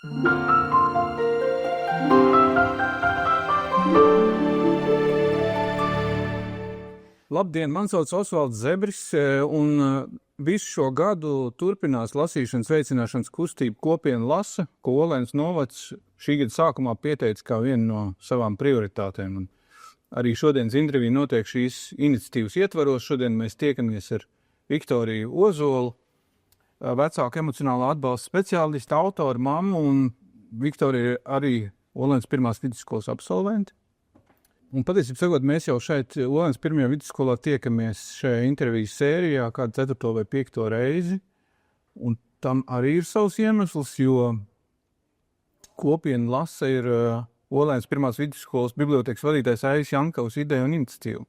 Labdien, man sauc Osvalds Zebris, un visu šo gadu turpinās lasīšanas veicināšanas kustība Kopiena lasa, ko Olēnas novads šī gada sākumā pieteica kā vienu no savām prioritātēm. Un arī šodienas intervija notiek šīs iniciatīvas ietvaros. Šodien mēs tiekamies ar Viktoriju Ozolu, vecāku emocionālā atbalsta speciālistu, autoru, mammu, un Viktorija ir arī Olēnas pirmās vidusskolas absolventi. Un patiesībā sakot, mēs jau šeit Olēnas pirmajā vidusskolā tiekamies šajā intervijas sērijā kādu 4. vai 5. reizi. Un tam arī ir savs iemesls, jo Kopiena lasa ir Olēnas pirmās vidusskolas bibliotēkas vadītājs Aijas Jankavas ideja un iniciatīva.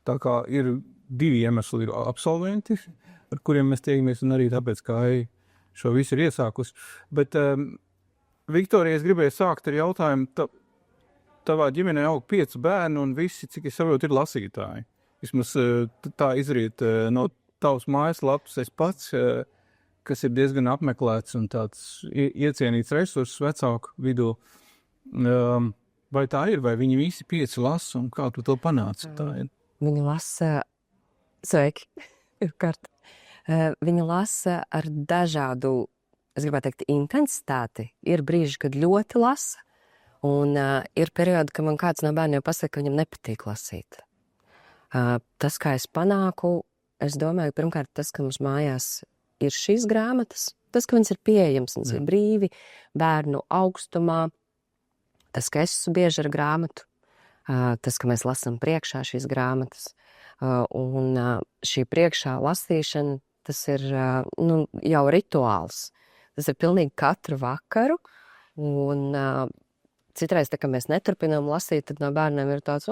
Tā kā ir 2 iemesli, ir absolventi, ar kuriem mēs tiekamies, un arī tāpēc, kā Aija šo visu ir iesākusi. Bet, Viktorija, es gribēju sākt ar jautājumu, tavā ģimenē aug 5 bērni, un visi, cik es saprotu, ir lasītāji. Vismaz tā izriet no tavas mājaslapas es pats, kas ir diezgan apmeklēts un tāds iecienīts resurss vecāku vidū. Vai tā ir, vai viņi visi 5 lasa, un kā tu to panāci? Tā ir. Viņi lasa, sveiki, pirmkārt. Viņi lasa ar dažādu, es gribētu teikt, intensitāti. Ir brīži, kad ļoti lasa, un ir periodi, kad man kāds no bērniem pasaka, ka viņam nepatīk lasīt. Tas, kā es panāku, es domāju, pirmkārt, tas, ka mums mājās ir šīs grāmatas, tas, ka viņas ir pieejams, viņas ir brīvi, bērnu augstumā, tas, ka es esmu bieži ar grāmatu, tas, ka mēs lasam priekšā šīs grāmatas, un šī priekšā lasīšana, tas ir jau rituāls. Tas ir pilnīgi katru vakaru, un citreiz, tā kā mēs neturpinām lasīt, tad no bērniem ir tāds,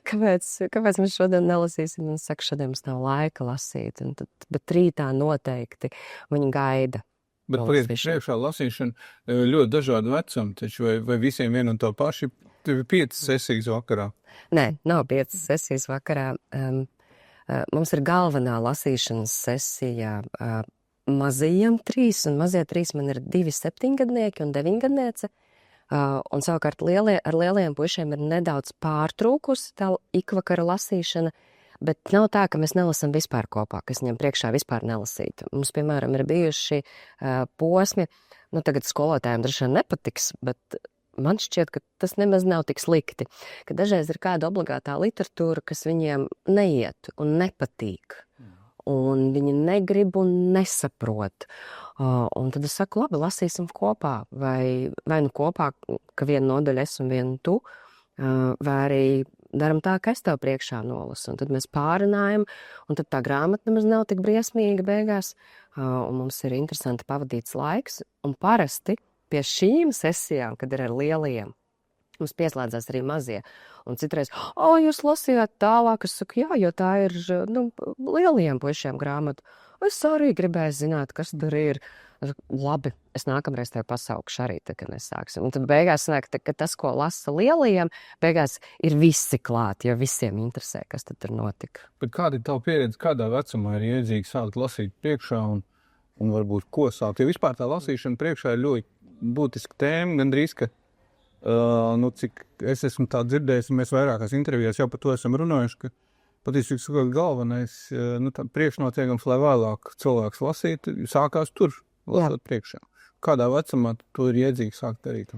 kāpēc mēs šodien nelasīsim? Un saka, šodien mums nav laika lasīt, bet rītā noteikti viņi gaida. Bet priekšā lasīšana ļoti dažādu vecumu, taču vai visiem vien un to paši? Tev ir 5 sesijas vakarā? Nē, nav 5 sesijas vakarā. Mums ir galvenā lasīšanas sesija mazajiem 3, un mazie 3 man ir 2 7-gadnieki un 9-gadniece. Un savukārt ar lielajiem puišiem ir nedaudz pārtrūkusi tā ikvakara lasīšana, bet nav tā, ka mēs nelasam vispār kopā, kas viņam priekšā vispār nelasītu. Mums, piemēram, ir bijuši posmi, tagad skolotājiem droši vien nepatiks, bet man šķiet, ka tas nemaz nav tik slikti, ka dažreiz ir kāda obligātā literatūra, kas viņiem neiet un nepatīk. Un viņi negrib un nesaprot. Un tad es saku, labi, lasīsim kopā, vai nu kopā, ka vienu nodaļu es un vienu tu, vai arī daram tā, ka es tev priekšā nolasu. Un tad mēs pārunājam, un tad tā grāmata nemaz nav tik briesmīga beigās, un mums ir interesanti pavadīts laiks, un parasti pie šīm sesijām, kad ir ar lielajiem, mums pieslēdzās arī mazie. Un citreiz, jūs lasījāt tālāk, es saku, jā, jo tā ir lielajiem puišiem grāmatu. Es arī gribēju zināt, kas tur ir. Labi, es nākamreiz tev pasaukšu arī, tad, kad mēs sāksim. Un tad beigās sanāk, ka tas, ko lasa lielajiem, beigās ir visi klāt, jo visiem interesē, kas tad tur notika. Bet kāda ir tava pieredze, kādā vecumā ir iedzīgi sākt lasīt priekšā un varbūt ko sākt? Jo vispār tā lasīšana priekšā ir ļoti būtiska tēma, gandrīz, ka cik es esmu tā dzirdējis, un mēs vairākās intervijās jau par to esam runājuši, ka patiesībā sakot galvenais priekšnotiekums, lai vēlāk cilvēks lasīt, sākās tur, lasot priekšā. Kādā vecumā to ir iedzīgi sākt darīt?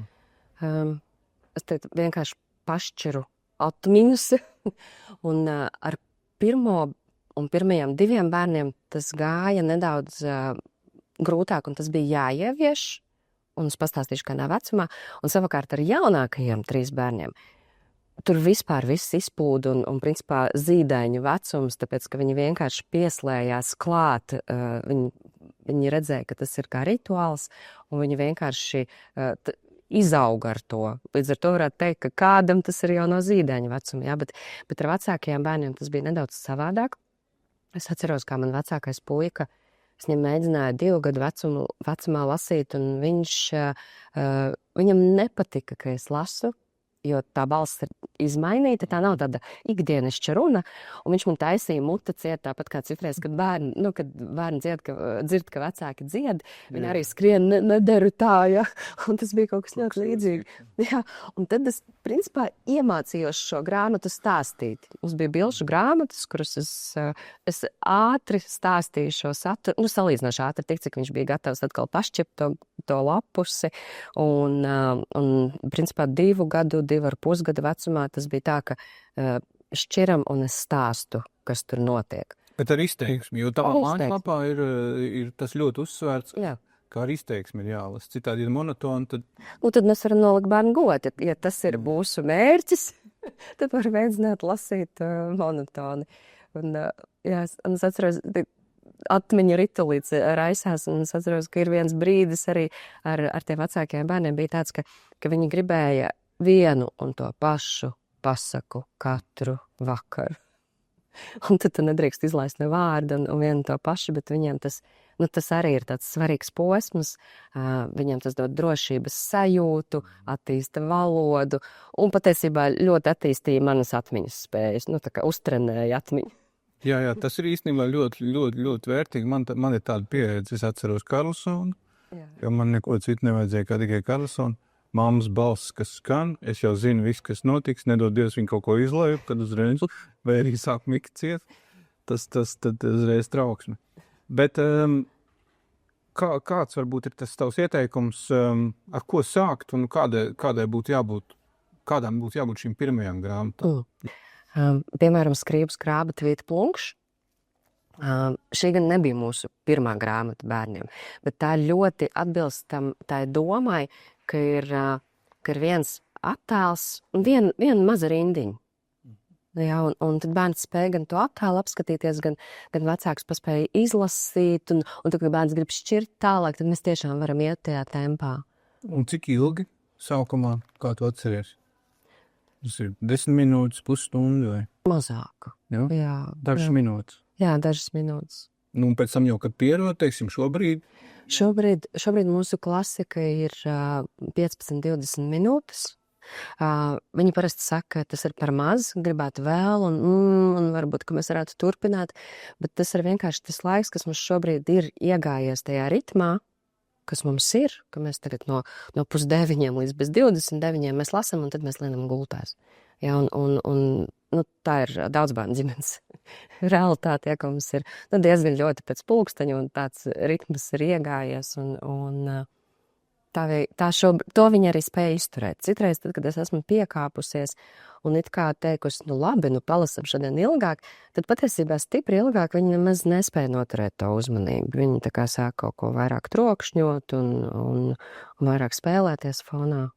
Es te vienkārši pašķiru atmiņas, un ar pirmo un pirmajiem 2 bērniem tas gāja nedaudz grūtāk, un tas bija jāievieš, un es pastāstīšu, kādā vecumā, un savukārt ar jaunākajiem 3 bērniem. Tur vispār viss izplūda un principā zīdaiņu vecums, tāpēc, ka viņi vienkārši pieslējās klāt, viņi redzēja, ka tas ir kā rituāls, un viņi vienkārši izauga ar to. Līdz ar to varētu teikt, ka kādam tas ir jau no zīdaiņu vecuma, jā, bet ar vecākajiem bērniem tas bija nedaudz savādāk. Es atceros, kā man vecākais puika, es viņam mēģināju 2 gadu vecumā lasīt, un viņam nepatika, ka es lasu. jo tā balss ir izmainīta, tā nav tāda ikdienišķa runa, un viņš man taisīja muta ciet, tāpat kā citreiz, kad bērni dzird, ka vecāki dzied, viņi arī skrien, nederu tā, ja, un tas bija kaut kas ļoti līdzīgi. Jā, un tad es, principā, iemācījos šo grāmatu stāstīt. Mums bija bilšu grāmatas, kuras es ātri stāstīju šo saturu, salīdzinoši ātri, tik cik viņš bija gatavs atkal pašķipt to lapusi, un principā 2 gadu, 2,5 gadu vecumā tas bija tā, ka šķiram un es stāstu, kas tur notiek. Bet ar izteiksmi, jo tavā mājaslapā ir tas ļoti uzsvērts, Jā. kā ar izteiksmi ir jālas. Citādi ir monotoni, tad... Tad mēs varam nolikt bērnu godu. Ja tas ir mūsu mērķis, tad var mēģināt lasīt monotoni. Un es atceros, atmiņu ritulīts raisās, un es atceros, ka ir viens brīdis arī ar tiem vecākajiem bērniem bija tāds, ka viņi gribēja vienu un to pašu pasaku katru vakaru. Un tad tu nedrīkst izlaist ne vārdu un vienu to pašu, bet viņiem tas arī ir tāds svarīgs posms, viņiem tas dod drošības sajūtu, attīsta valodu, un patiesībā ļoti attīstīja manas atmiņas spējas, tā kā uztrenēja atmiņu. Jā, tas ir īstenībā ļoti, ļoti, ļoti vērtīgi. Man ir tāda pieredze, es atceros Karlsonu, jo man neko citu nevajadzēja kā tikai Karlsonu. Mammas balss, kas skan, es jau zinu visu, kas notiks, nedod Dievs viņu kaut ko izlaivu, kad uzreiz, vai arī sāk mikt ciet, tas tad uzreiz trauksme. Bet kāds varbūt ir tas tavs ieteikums, ar ko sākt un kādām būtu jābūt šīm pirmajām grāmatām? Piemēram, Skrības grāmata Vīta Plunkšs. Šī gan nebija mūsu pirmā grāmata bērniem, bet tā ļoti atbilst tai domai, ka ir viens attēls un viena maza rindiņa. Jā, un tad bērns spēja gan to attēlu apskatīties, gan vecāks paspēja izlasīt, un tad, kad bērns grib šķirt tālāk, tad mēs tiešām varam iet tajā tempā. Un cik ilgi sākumā, kā tu atceries? Tas ir 10 minūtes, pusstundu vai? Mazāk. Jā. Dažas minūtes. Jā, dažas minūtes. Un pēc tam jau, kad pierod, teiksim, šobrīd? Šobrīd mūsu klasika ir 15-20 minūtes. Viņi parasti saka, ka tas ir par maz, gribētu vēl, un varbūt, ka mēs varētu turpināt, bet tas ir vienkārši tas laiks, kas mums šobrīd ir iegājies tajā ritmā, kas mums ir, ka mēs tagad no 8:30 līdz bez 29 mēs lasam, un tad mēs lienam gultās. Ja, un tā ir daudzbērnu ģimenes realitāte, ja, ka mums ir diezgan ļoti pēc pulksteņa, un tāds ritms ir iegājies, un to viņi arī spēja izturēt. Citreiz, tad, kad es esmu piekāpusies un it kā teikusi, labi, palasam šodien ilgāk, tad patiesībā stipri ilgāk viņi nemaz nespēja noturēt to uzmanību. Viņi tā kā sāk kaut ko vairāk trokšņot un vairāk spēlēties fonā.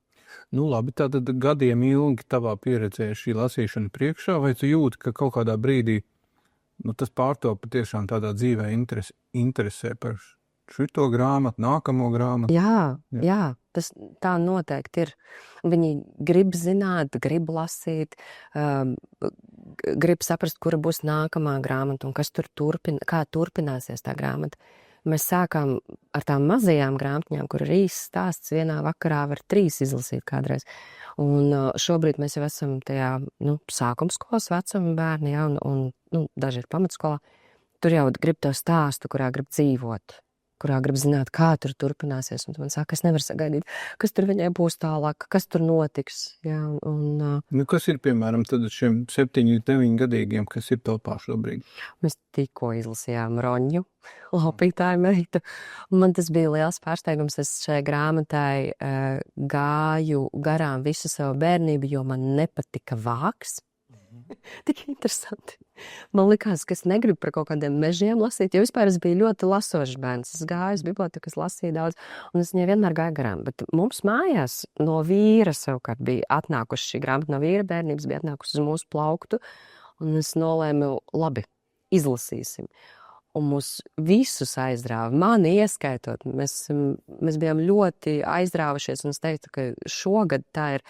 Labi, tātad gadiem ilgi tavā pieredzē šī lasīšana priekšā, vai tu jūti, ka kaut kādā brīdī tas pārtopa tiešām tādā dzīvē interesē par šito grāmatu, nākamo grāmatu? Jā, tas tā noteikti ir. Viņi grib zināt, grib lasīt, grib saprast, kura būs nākamā grāmata un kas tur kā turpināsies tā grāmata. Mēs sākām ar tām mazajām grāmatiņām, kur ir īsts stāsts, vienā vakarā var 3 izlasīt kādreiz. Un šobrīd mēs jau esam tajā sākumskolas vecuma bērni, ja, un daži ir pamatskolā. Tur jau grib to stāstu, kurā grib dzīvot, kurā grib zināt, kā tur turpināsies. Un man saka, es nevaru sagaidīt, kas tur viņai būs tālāk, kas tur notiks. Ja, kas ir, piemēram, tad šiem 7-9 gadīgiem, kas ir telpā šobrīd? Mēs tikko izlasījām Roņu, laupītāju meitu. Man tas bija liels pārsteigums. Es šai grāmatai gāju garām visu savu bērnību, jo man nepatika vāks. Tik interesanti. Man likās, ka es negribu par kaut kādiem mežiem lasīt, jo vispār es biju ļoti lasošs bērns. Es gāju uz biblioteku, es lasīju daudz, un es viņai vienmēr gāju garām. Bet mums mājās no vīra savukārt bija atnākuši šī grāmata, no vīra bērnības bija atnākusi uz mūsu plauktu, un es nolēmu, labi, izlasīsim. Un mūs visus aizrāva, mani ieskaitot. Mēs bijām ļoti aizrāvušies, un es teiktu, ka šogad tā ir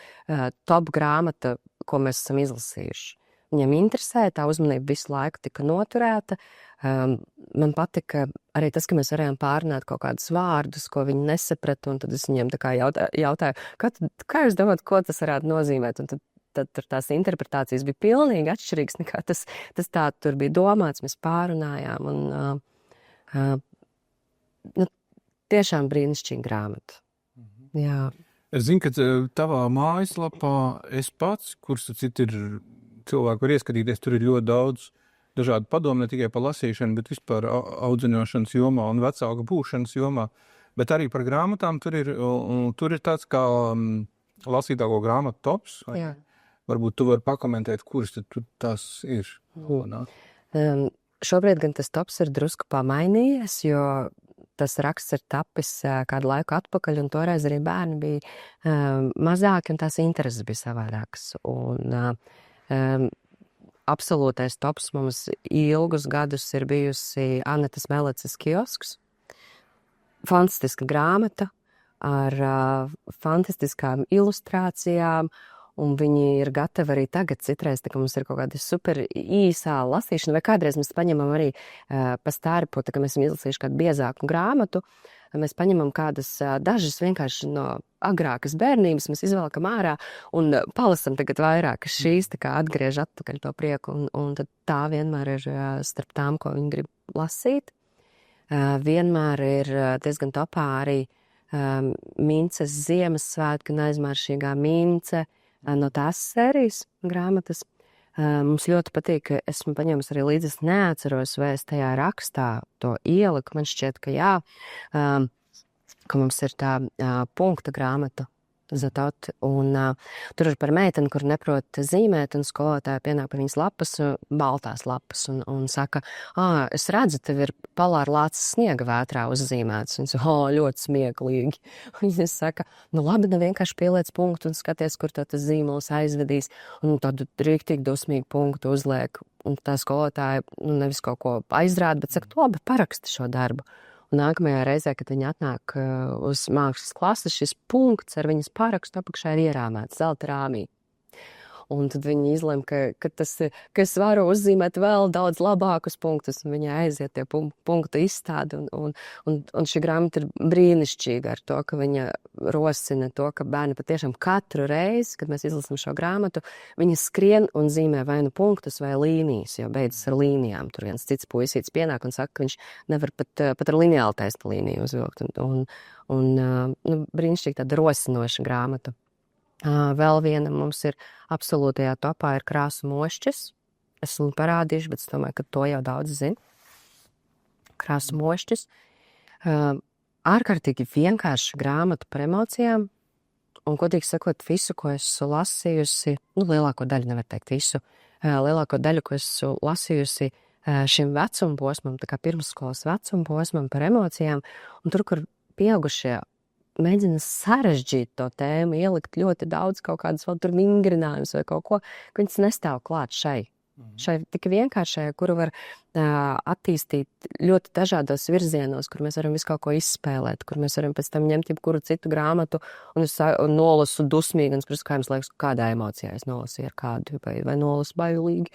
top grāmata, ko mēs esam izlasījuši. viņiem interesē, tā uzmanība visu laiku tika noturēta. Man patika arī tas, ka mēs varējām pārunāt kaut kādus vārdus, ko viņi nesaprata, un tad es viņiem tā kā jautāju, kā jūs domājat, ko tas varētu nozīmēt? Un tad tur tās interpretācijas bija pilnīgi atšķirīgas nekā tas tā tur bija domāts, mēs pārunājām, un tiešām brīnišķīga grāmata. Jā. Es zinu, ka tavā mājaslapā es pats, kurš citi ir cilvēki, var ieskatīties, tur ir ļoti daudz dažādu padomu, ne tikai par lasīšanu, bet vispār audzināšanas jomā un vecāku būšanas jomā, bet arī par grāmatām tur ir tāds kā lasītāko grāmatu tops. Jā. Varbūt tu vari pakomentēt, kuras tad tur tās ir. Šobrīd gan tas tops ir drusku pamainījies, jo tas raksts ir tapis kādu laiku atpakaļ, un toreiz arī bērni bija mazāki, un tās intereses bija savādākas. Un absolūtais tops mums ilgus gadus ir bijusi Anetas Meleces kiosks. Fantastiska grāmata ar fantastiskām ilustrācijām, un viņi ir gatavi arī tagad citreiz, tā kā mums ir kaut kāda super īsā lasīšana, vai kādreiz mēs paņemam arī pa stārpu, tā kā mēs esam izlasījuši kādu biezāku grāmatu, mēs paņemam kādas dažas vienkārši no agrākas bērnības, mēs izvelkam ārā un palasam tagad vairāk, šīs tā kā atgriež atpakaļ to prieku, un tad tā vienmēr ir starp tām, ko viņi grib lasīt. Vienmēr ir diezgan topā arī Minces Ziemassvētku un aizmāršīgā Mince, no tās sērijas grāmatas. Mums ļoti patīk, ka esmu paņēmusi arī līdzi, es neatceros, vai es tajā rakstā to ieliku, man šķiet, ka jā, ka mums ir tā punkta grāmata, Zatot, un tur ir par meiteni, kur neprot zīmēt, un skolotāja pienāk pie viņas lapas, baltās lapas, un saka, es redzu, tev ir polāra lācis sniega vētrā uzzīmēts, un es, ļoti smieklīgi. Un es saka, labi, vienkārši pieliec punktu un skaties, kur tas zīmols aizvedīs, un tādu rīktīgi dosmīgu punktu uzliek, un tā skolotāja, nevis kaut ko aizrāda, bet saka, labi, paraksti šo darbu. Un nākamajā reizē, kad viņi atnāk uz mākslas klases, šis punkts ar viņas parakstu apakšā ir ierāmēts zelta rāmī. Un tad viņi izlem, ka es varu uzzīmēt vēl daudz labākus punktus, un viņa aiziet tie punktu izstādi, un šī grāmata ir brīnišķīga ar to, ka viņa rosina to, ka bērni patiešām katru reizi, kad mēs izlasam šo grāmatu, viņi skrien un zīmē vai nu punktus vai līnijas, jo beidzas ar līnijām. Tur viens cits puisīts pienāk un saka, ka viņš nevar pat ar lineālu taisnu līniju uzvilkt, un brīnišķīgi tāda rosinoša grāmata. Vēl viena mums ir absolūtajā topā ir Krāsu mošķis. Esmu parādījuši, bet es domāju, ka to jau daudz zina. Krāsu mošķis. Ārkārtīgi vienkārša grāmata par emocijām. Un, godīgi sakot, visu, ko esmu lasījusi, lielāko daļu nevar teikt visu, lielāko daļu, ko esmu lasījusi šim vecuma posmam, tā kā pirmsskolas vecuma posmam par emocijām, un tur, kur pieaugušie mēģina sarežģīt to tēmu, ielikt ļoti daudz kaut kādas vēl tur vingrinājumus vai kaut ko, ka viņas nestāv klāt šai tik vienkāršai, kuru var attīstīt ļoti dažādos virzienos, kur mēs varam visu kaut ko izspēlēt, kur mēs varam pēc tam ņemt jebkuru citu grāmatu un es nolasu dusmīgi, un es kā jums liekas, kādā emocijā es nolasīju ar kādu, vai nolasu bailīgi.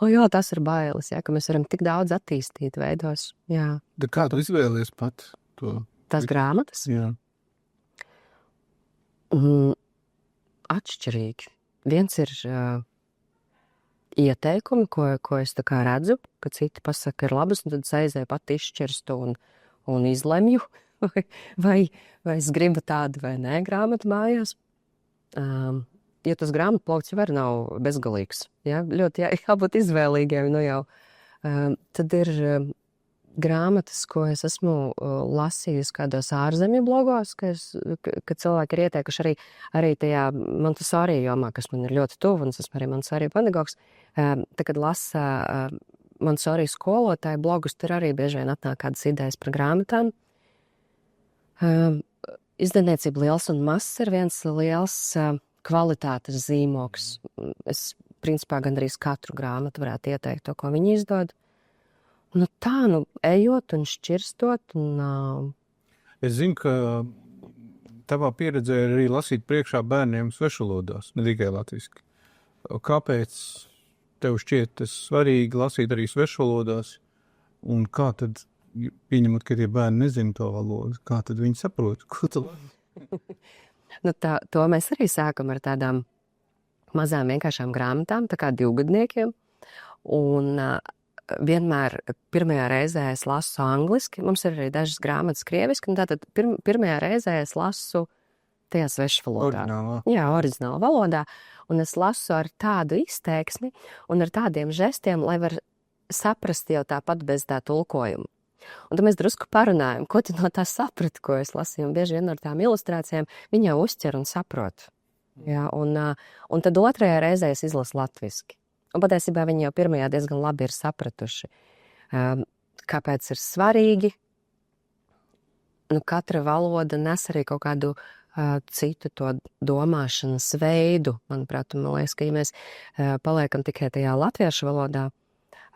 Jā, tas ir bailes, jā, ka mēs varam tik daudz attīstīt veidos, jā. Da kā tu izvēlies pat to? Tās grāmatas? Jā. Atšķirīgi. Viens ir ieteikumi, ko es tā kā redzu, ka citi pasaka ir labas, un tad es aizēju pat izšķirstu un izlemju, vai es gribu tādu vai nē grāmatu mājās. Jo tas grāmatu plaukts jau arī nav bezgalīgs. Ja? Ļoti jābūt izvēlīgiem. Jau. Tad ir grāmatas, ko es esmu lasījusi kādos ārzemju blogos, ka cilvēki ir ieteikuši arī tajā Montessori jomā, kas man ir ļoti tuvu, un es esmu arī Montessori pedagogs. Tā, kad lasa Montessori skolotāju blogus, tur arī bieži vien atnāk kādas idejas par grāmatām. Izdevniecība Liels un Mazs ir viens liels kvalitātes zīmoks. Es, principā, gandrīz katru grāmatu varētu ieteikt to, ko viņi izdod. Ejot un šķirstot. Es zinu, ka tavā pieredzē ir arī lasīt priekšā bērniem svešvalodās, ne tikai latviski. Kāpēc tev šķiet tas svarīgi lasīt arī svešvalodās, un kā tad, pieņemot, ka tie bērni nezina to valodu, kā tad viņi saprot, ko tu lasi? Nu, to mēs arī sākam ar tādām mazām vienkāršām grāmatām, tā kā 2-gadniekiem, un vienmēr pirmajā reizē es lasu angliski, mums ir arī dažas grāmatas krieviski, un tātad pirmajā reizē es lasu tajā svešvalodā. Oriģinālā. Jā, oriģinālā valodā, un es lasu ar tādu izteiksmi un ar tādiem žestiem, lai var saprast jau tāpat bez tā tulkojuma. Un tad mēs drusku parunājam, ko tu no tā saprati, ko es lasīju, un bieži vien ar tām ilustrācijām viņi jau uzķer un saprot. Jā, un tad otrajā reizē es izlasu latviski. Un patiesībā viņi jau pirmajā diezgan labi ir sapratuši, kāpēc ir svarīgi. Nu, katra valoda nes arī kaut kādu citu to domāšanas veidu. Manuprāt, man liekas, ka ja mēs paliekam tikai tajā latviešu valodā,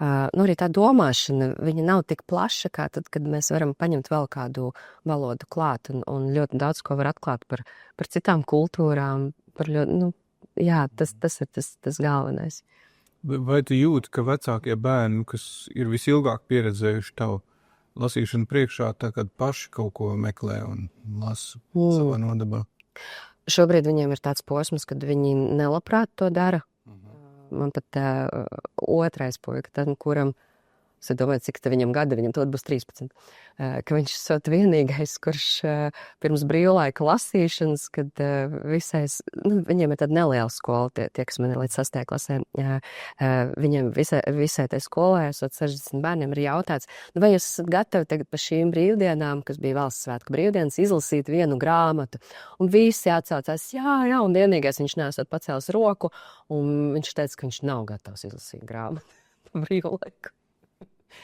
nu arī tā domāšana, viņa nav tik plaša, kā tad, kad mēs varam paņemt vēl kādu valodu klāt un ļoti daudz ko var atklāt par citām kultūrām, par ļoti, nu, jā, tas ir tas galvenais. Vai tu jūti, ka vecākie bērni, kas ir visilgāk pieredzējuši tavu lasīšanu priekšā, tā kad paši kaut ko meklē un lasa savā nodabā? Šobrīd viņiem ir tāds posms, kad viņi nelabprāt to dara. Man pat otrais puika, kuram, es domāju, cik viņam gadi, viņam tad būs 13, ka viņš esot vienīgais, kurš pirms brīvlaika lasīšanas, kad visais, nu, viņiem ir tāda neliela skola, tie kas man ir līdz 6. klasē, viņiem visai tai skolai, esot 60 bērniem, ir jautāts, nu, vai jūs esat gatavi tagad pa šīm brīvdienām, kas bija valsts svētku brīvdienas, izlasīt vienu grāmatu, un visi atsaucās, jā, un vienīgais viņš neesot pacēlis roku, un viņš teica, ka viņš nav gatavs izlasīt grāmatu pa brīvlaiku.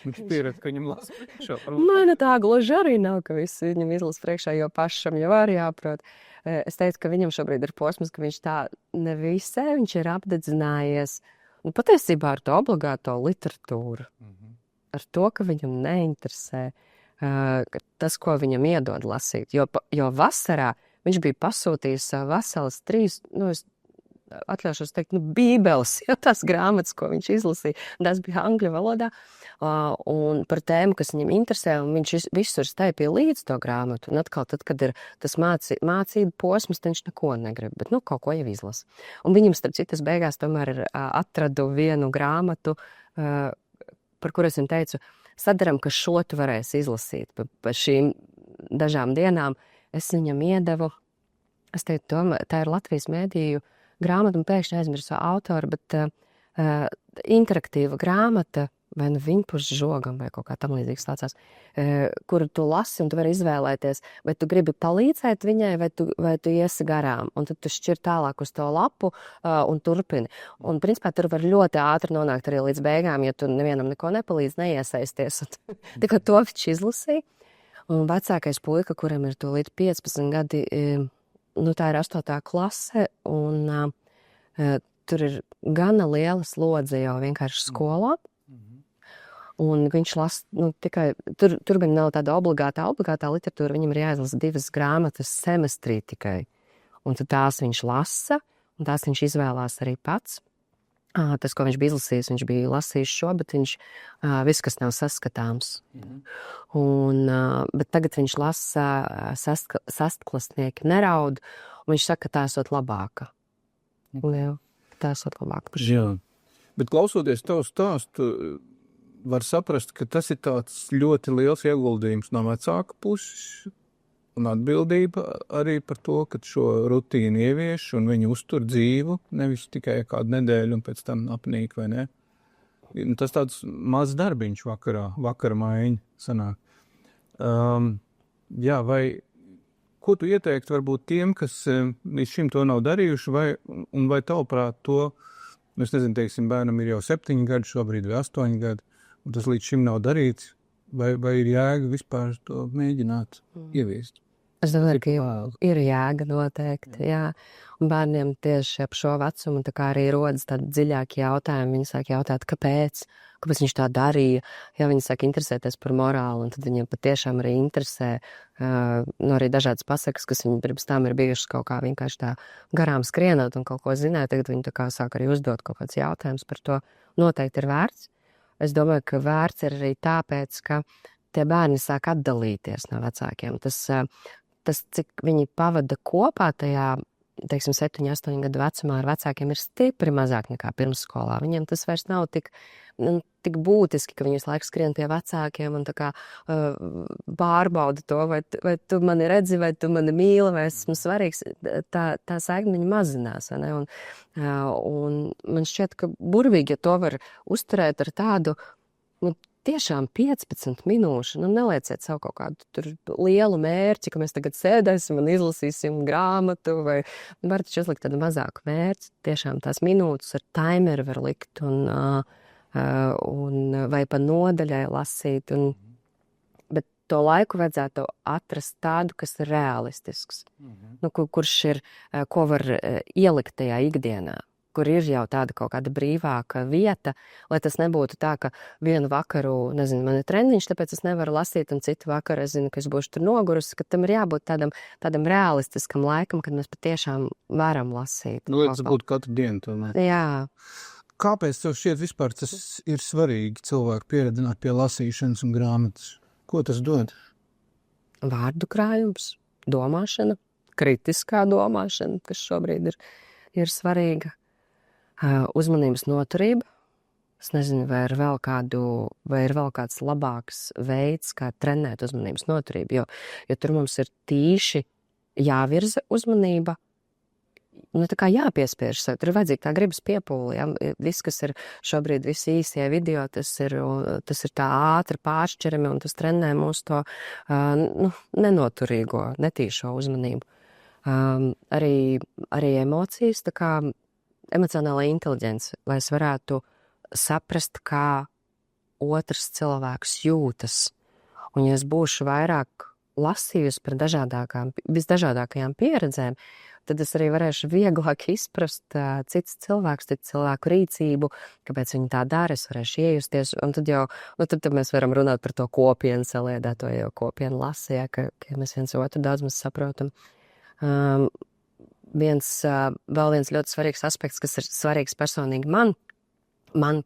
Viņš pieredz, ka viņam lasa priekšā. Man tā gluži arī nav, ka visi viņam izlasa priekšā, jo pašam jau arī jāprot. Es teicu, ka viņam šobrīd ir posms, ka viņš tā nevisē, viņš ir apdedzinājies, nu, patiesībā ar to obligāto literatūru. Ar to, ka viņam neinteresē tas, ko viņam iedod lasīt. Jo vasarā viņš bija pasūtījis veselas 3, nu, es atļaušos teikt, nu, bībeles, jo tās grāmatas, ko viņš izlasīja, tas bija angļu valodā, un par tēmu, kas viņam interesē, un viņš visur staipīja līdz to grāmatu, un atkal tad, kad ir tas mācību posms, viņš neko negrib, bet, nu, kaut ko jau izlasa. Un viņam, starp citas beigās, tomēr atradu vienu grāmatu, par kuru es viņam teicu, sadaram, ka šo tu varēsi izlasīt pa šīm dažām dienām. Es viņam iedevu, es teicu, tā ir Latvijas mēdīju grāmata, un pēkšņi aizmirsu autoru, bet interaktīva grāmata, vai nu Viņpuš žogam, vai kaut kā tam līdzīgs tācās, kuru tu lasi, un tu vari izvēlēties, vai tu gribi palīdzēt viņai, vai tu iesi garām, un tad tu šķir tālāk uz to lapu un turpini. Un, principā, tur var ļoti ātri nonākt arī līdz beigām, ja tu nevienam neko nepalīdz, neiesaisties. Tikai to viņš izlasīja. Un vecākais puika, kuram ir to līdz 15 gadi, nu, tā ir 8. klase, un tur ir gana liela slodze jau vienkārši skolā. Un viņš lasa, nu, tikai, tur gan nav tāda obligātā literatūra, viņam ir jāizlasa 2 grāmatas semestrī tikai. Un tad tās viņš lasa, un tās viņš izvēlās arī pats. Tas, ko viņš bija izlasījis, viņš bija lasījis šo, bet viņš viss, kas nav saskatāms. Bet tagad viņš lasa sastklasnieki neraud, un viņš saka, ka tā esot labāka. Jā, tā esot labāka. Jā, bet klausoties tavu stāstu, var saprast, ka tas ir tāds ļoti liels ieguldījums no vecāka puses un atbildība arī par to, ka šo rutīnu ievieš un viņu uztur dzīvu, nevis tikai kādu nedēļu un pēc tam apnīk, vai ne? Tas tāds mazs darbiņš vakara maiņa sanāk. Jā, vai ko tu ieteiktu varbūt tiem, kas līdz šim to nav darījuši, vai tavuprāt to, es nezinu, teiksim, bērnam ir jau 7 gadi šobrīd vai 8 gadi, un tas līdz šim nav darīts, vai ir jēga vispār to mēģināt ieviest? Es domāju, ka ir jēga noteikti, jā. Un bērniem tieši ap šo vecumu tā kā arī rodas tādi dziļāki jautājumi. Viņi sāk jautāt, kāpēc viņš tā darīja. Jā, viņi sāk interesēties par morāli, un tad viņiem patiešām arī interesē arī dažādas pasakas, kas viņiem pirms tam ir bijušas kaut kā vienkārši tā garām skrienot un kaut ko zināt. Tagad viņi tā kā sāk arī uzdot kaut kāds jautājums par to. Noteikti ir vērts. Es domāju, ka vērts ir arī tāpēc, ka tie bērni sāk atdalīties no vecākiem. Tas, cik viņi pavada kopā tajā, teiksim, 7, 8 gadu vecumā ar vecākiem, ir stipri mazāk nekā pirmsskolā. Viņiem tas vairs nav tik būtiski, ka viņi visu laiku skrien pie vecākiem un tā kā pārbauda to, vai tu mani redzi, vai tu mani mīli, vai esmu svarīgs. Tā saikne viņa mazinās, vai ne? Un man šķiet, ka burvīgi, ja to var uzturēt ar tādu, tiešām 15 minūšu, nelieciet savu kaut kādu tur lielu mērķi, ka mēs tagad sēdēsim un izlasīsim grāmatu, vai var taču uzlikt tādu mazāku mērķi. Tiešām tās minūtes ar timeru var likt vai pa nodaļai lasīt. Bet to laiku vajadzētu atrast tādu, kas ir realistisks. Kurš ir, ko var ielikt tajā ikdienā. Kur ir jau tāda kaut kāda brīvāka vieta, lai tas nebūtu tā, ka vienu vakaru, nezinu, man ir treniņš, tāpēc es nevaru lasīt, un citu vakaru es zinu, ka es būšu tur nogurusi, ka tam ir jābūt tādam realistiskam laikam, kad mēs patiešām varam lasīt. Tas būtu katru dienu tomēr. Jā. Kāpēc tev šķiet vispār tas ir svarīgi cilvēku pieredzināt pie lasīšanas un grāmatas? Ko tas dod? Vārdu krājums, domāšana, kritiskā domāšana, kas šobrīd ir svarīga. Uzmanības noturība. Es nezinu, vai ir vēl kāds labāks veids, kā trenēt uzmanības noturību, jo tur mums ir tīši jāvirza uzmanība, tā kā jāpiespiež sev. Tur ir vajadzīga tā gribas piepūle, ja? Viss, kas ir šobrīd, visi īsie video, tas ir tā ātri pāršķirami, un tas trenē mūsu to nenoturīgo, netīšo uzmanību. Arī emocijas, tā kā emocionālā inteligence, lai es varētu saprast, kā otrs cilvēks jūtas. Un ja es būšu vairāk lasījusi par visdažādākajām pieredzēm, tad es arī varēšu vieglāk izprast citu cilvēku rīcību, kāpēc viņi tā dara, es varēšu iejusties, un tad mēs varam runāt par to kopienu saliedēto, jo kopienu lasa, ja, ka mēs viens otru daudz mēs saprotam. Vēl viens ļoti svarīgs aspekts, kas ir svarīgs personīgi man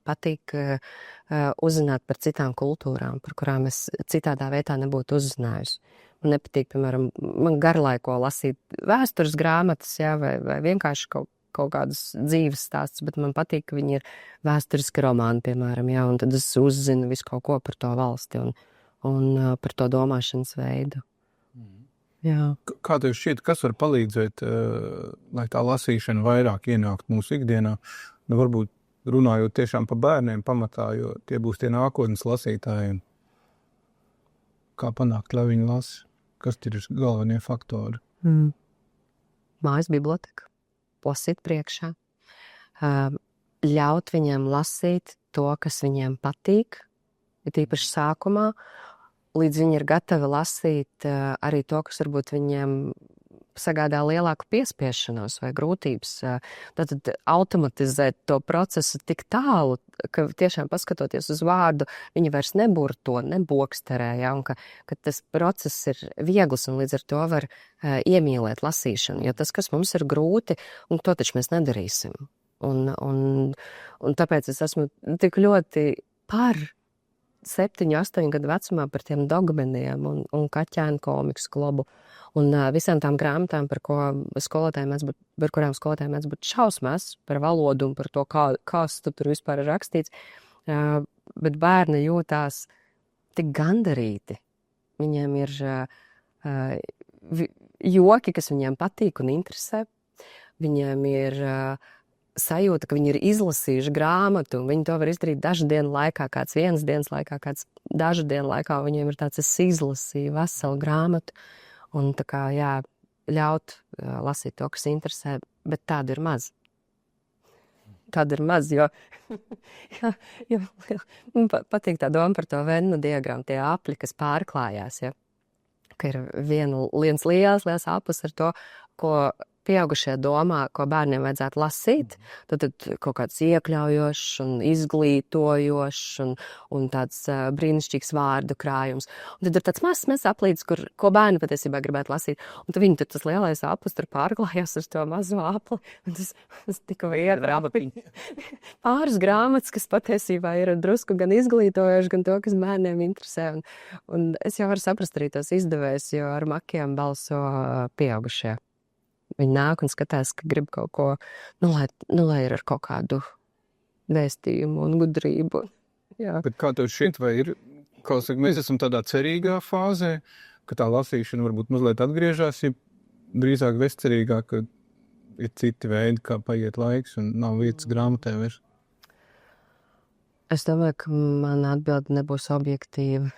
patīk uzzināt par citām kultūrām, par kurām es citādā veidā nebūtu uzzinājusi. Man nepatīk, piemēram, man garlaiko lasīt vēstures grāmatas, jā, vai vienkārši kaut kādus dzīves stāstus, bet man patīk, ka viņi ir vēsturiski romāni, piemēram, jā, un tad es uzzinu visu kaut ko par to valsti un par to domāšanas veidu. Jā. Kā tev šķiet, kas var palīdzēt, lai tā lasīšana vairāk ienākt mūsu ikdienā? Varbūt runājot tiešām par bērniem pamatā, jo tie būs tie nākotnes lasītāji. Kā panākt, lai viņi lasa? Kas ir galvenie faktori? Mājas biblioteka. Lasīt priekšā. Ļaut viņiem lasīt to, kas viņiem patīk, ir tīpaši sākumā, līdz viņi ir gatavi lasīt arī to, kas varbūt viņiem sagādā lielāku piespiešanos vai grūtības. Tad automatizēt to procesu tik tālu, ka tiešām paskatoties uz vārdu, viņi vairs neburto, neboksterē, ja, un ka tas process ir viegls un līdz ar to var iemīlēt lasīšanu. Jo tas, kas mums ir grūti, un to taču mēs nedarīsim. Un tāpēc es esmu tik ļoti par 7, 8 gadu vecumā par tiem dogmeniem un kaķēnu komiksu klubu un visām tām grāmatām, par kurām skolotājiem mēdz būt šausmās par valodu un par to, kas tur vispār ir rakstīts. Bet bērni jūtās tik gandarīti. Viņiem ir joki, kas viņiem patīk un interesē. Viņiem ir sajūta, ka viņi ir izlasījuši grāmatu, un viņi to var izdarīt dažu dienu laikā, kāds vienas dienas laikā, kāds dažu dienu laikā, viņiem ir tāds, es izlasīju veselu grāmatu, un tā kā, jā, ļaut lasīt to, kas interesē, bet tādu ir maz. Tāda ir maz, jo man patīk tā doma par to Vennu diagrammu, tie apli, kas pārklājās, ja. ka ir viens liels aplis ar to, ko pieaugušie domā, ko bērniem vajadzētu lasīt, tad kaut kāds iekļaujošs un izglītojošs un tāds brīnišķīgs vārdu krājums. Un tad ir tāds mazs aplīts, ko bērni patiesībā gribētu lasīt. Un tad viņi tur tas lielais aplis tur pārklājās uz to mazo apli. Un tas tika viegli. Pāris grāmatas, kas patiesībā ir drusku gan izglītojoši, gan to, kas bērniem interesē. Un es jau varu saprast arī tos izdevējus, jo ar makiem balso pieaugušie. Viņi nāk un skatās, ka grib kaut ko, lai ir ar kaut kādu vēstījumu un gudrību. Jā. Bet kā tev šķiet, vai ir, kā saka, mēs esam tādā cerīgā fāzē, ka tā lasīšana varbūt mazliet atgriežās, ja drīzāk bezcerīgā, ka ir citi veidi, kā paiet laiks un nav vietas grāmatē vairs? Es domāju, ka mana atbilde nebūs objektīva,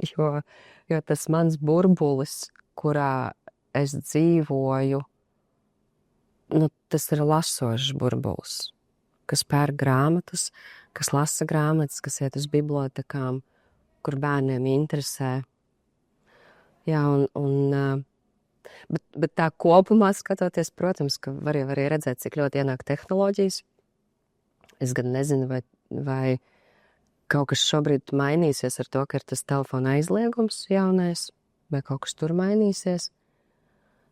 jo tas mans burbulis, kurā es dzīvoju, tas ir lasošs burbulis, kas pērk grāmatas, kas lasa grāmatas, kas iet uz bibliotekām, kur bērniem interesē. Jā, bet tā kopumā skatoties, protams, ka var jau arī redzēt, cik ļoti ienāk tehnoloģijas. Es gan nezinu, vai kaut kas šobrīd mainīsies ar to, ka ir tas telefona aizliegums jaunais, vai kaut kas tur mainīsies.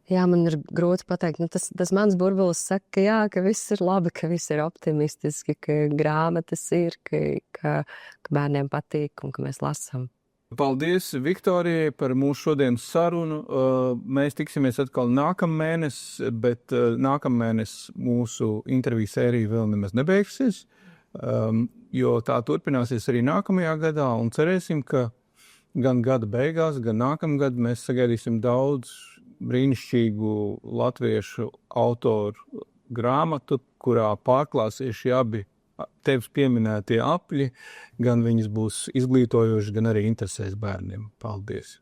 Jā, man ir grūti pateikt, tas mans burbulis saka, jā, ka viss ir labi, ka viss ir optimistiski, ka grāmatas ir, ka bērniem patīk un ka mēs lasām. Paldies Viktorijai par mūsu šodienas sarunu. Mēs tiksimies atkal nākamēnes, bet nākamēnes mūsu interviju sērija vēl nemaz nebeigsies, jo tā turpināsies arī nākamajā gadā un cerēsim, ka gan gada beigās, gan nākamgad mēs sagaidīsim daudz brīnišķīgu latviešu autoru grāmatu, kurā pārklāsies šie abi tevis pieminētie apļi, gan viņas būs izglītojoši, gan arī interesēs bērniem. Paldies!